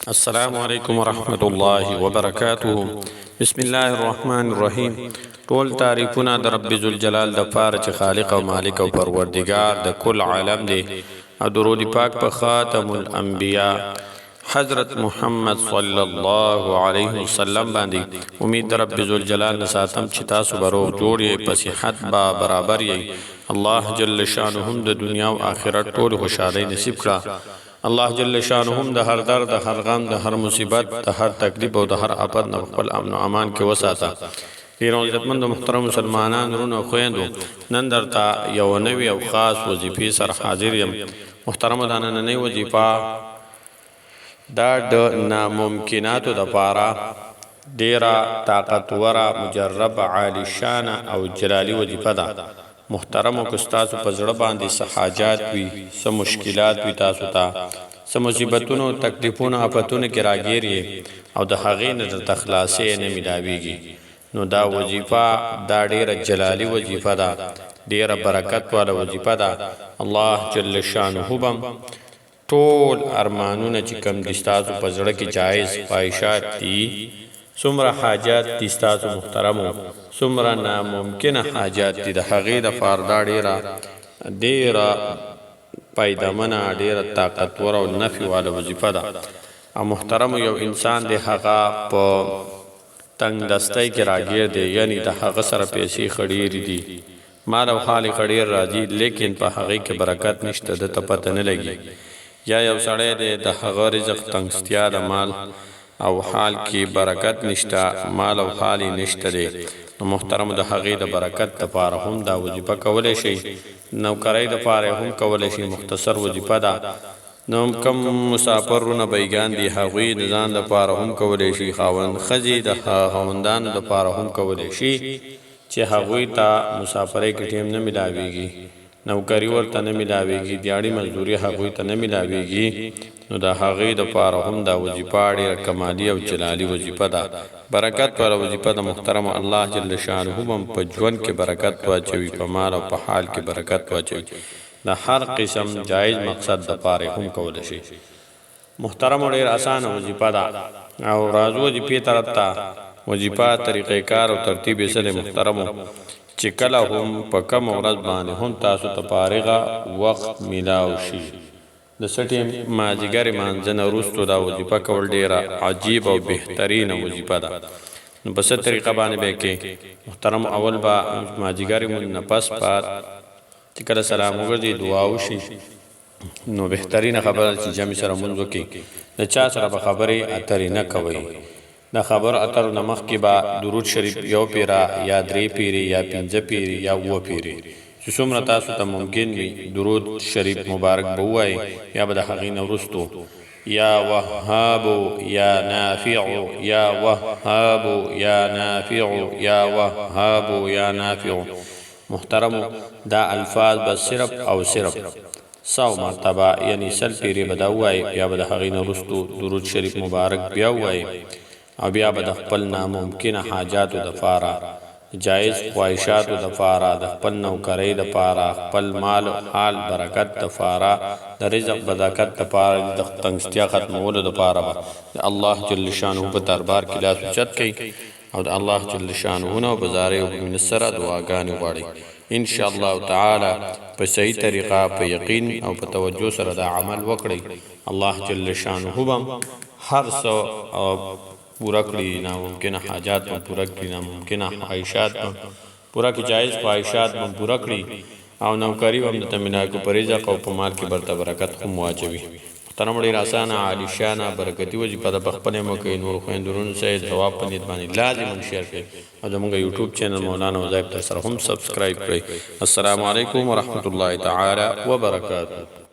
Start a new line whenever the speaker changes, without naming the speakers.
السلام علیکم ورحمۃ اللہ وبرکاتہ. بسم الله الرحمن الرحیم. ټول تعریفونه د رب ذوالجلال د پاره چې خالق او مالک او پروردگار د کل عالم دی، او درود پاک په خاتم الانبیاء حضرت محمد صلی الله علیه وسلم باندې. امید د رب ذوالجلال نساتم چې تاسو برو جوړ په صحت با برابر یې. الله جل شانه د دنیا او آخرت ټول خوشاله نصیب کړه. الله جل شانهم د هر درد، د هر غم، د هر مصیبت، د هر تکلیف او د هر آفت نه خپل امن او امان کې وساته. ډیرو عزتمند محترم مسلمانان ورونو خويندو، نن درته یو نوی او خاص وظیفه سره حاضر یم. محترم د نن وظیفه دا د ناممکناتو د پاره ډیره طاقتوره، مجرب، عالی شان او جلالی وظیفه ده. محترم او استاد په زړه باندې سحاجات وي، سم مشکلات وي، تاسو ته سم مصیبتونو، تکلیفونو، آفتونو کې راګیری او د هغې نه د تخلاصې نه ملاویږي. نو دا وظیفه دا ډیره جلالی وظیفه ده، ډیره برکت والا وظیفه ده. الله جل شانه بم ټول ارمانونه چې کم دي تاسو په زړه کې جایز خواهشات دي، څومره حاجات دي تاسو محترمو، څومره ناممکنه حاجات دي، د هغې د پاره ډیره پایدمنه، ډیره طاقتور او نفع والا وظیفه ده. او محترم یو انسان د هغه په تنگ دستی کې راګیر دی، یعنی د هغه سره پیسې خړیر دي، مال او حال خړیر راځي، لیکن په هغې کې برکت نشته، د ته پته نه لګي. یا یو سړی دی د هغه رزق تنگستیا د مال او حال کې برکت نشته، مال او حال نشته دی. نو محترم د هغې د برکت لپاره هم دا وظیفه کولی شي، نوکرۍ لپاره هم کولی شي. مختصر وظیفه ده. نو کم مسافرونه بیګان دي، هغوی د ځان لپاره هم کولی شي. خاوند ښځې د خاوندانو لپاره هم کولی شي چې هغوی ته مسافرۍ کې ټیم نه ملاویږي، نوکري ورته نه ملاویږي، دیاړي مزدوري هغوی ته نه ملاویږي. نو د هغې دپاره هم دا وظیفه ډېره کمالي او جلالي وظیفه ده، برکت والا وظیفه ده. محترم الله جل شانه هم په ژوند کې برکت واچوي، په مال او په حال کې برکت واچوي. د هر قسم جایز مقصد دپاره هم کولی شي. محترم ډېر اسانه وظیفه ده. او راځو وظیفې طرف ته. وظیفه طریقې کار او ترتیب یې څه دی محترمو، چې کله هم په کم ورځ باندې هم تاسو ته فارغه وخت میلاو شي، د سټیم مازدیګر مانځه نه وروستو دا وظیفه کول ډیره عجیب او بهترینه وظیفه ده. نو په څه طریقه باندې به کې محترم، اول به مازدیګر مونځ نه پس بعد چې کله سلام وګرځي دعا وشي، نو بهترینه خبره چې جمع سره مونځ وکړي. د چا سره به خبرې اترې نه کوئ. د خبر اترو نه مخکې به درود شریف یو پیره یا درې پیرې یا پنځه پیرې یا اووه پیرې چې څومره تاسو ته ممکن وي درود شریف مبارک به ووایئ، یا به د هغې نه وروستو یا وهابو یا نافعو یا وهابو یا نافعو یا وهابو یا نافعو. محترمو دا الفاظ به صرف او صرف 100 مرتبه یعنی 100 پیرې به دا ووایئ، یا به د هغې نه وروستو درود شریف مبارک بیا ووایئ، او بیا به د خپل ناممکنه حاجاتو دپاره، جایز خواهشاتو دپاره، د خپل نوکرۍ دپاره، خپل مال او حال برکت دپاره، د رزق برکت دپاره، د تنګستیا ختمولو دپاره به د الله جل شانه په دربار کې لاس اوچت کوئ او د الله جل شانه نه په زارۍ او مینت سره دعاګانې غواړئ. انشاءالله تعالی په صحیح طریقه، په یقین او په توجه سره دا عمل وکړئ. الله جل شانه به هر څه پورا کړي، ناممکنه حاجات هم پورا کړي، ناممکنه خواهشات هم پورا کړي، جایز خواهشات هم پورا کړي، او نوکري هم د تمناکو په رزق او په مال کې برته برکت هم واچوي. محترم ډېر اسانه، عالی شانه، برکتي وظیفه ده. په خپلې مو کوئ، نور خویندو ورونو سره ثواب په نیت باندې لازم شیر کړئ، او زموږ یوټیوب چینل مولانا وظایف سره هم سبسکرایب کړئ. السلام علیکم ورحمۃ اللہ تعالی وبرکاتہ.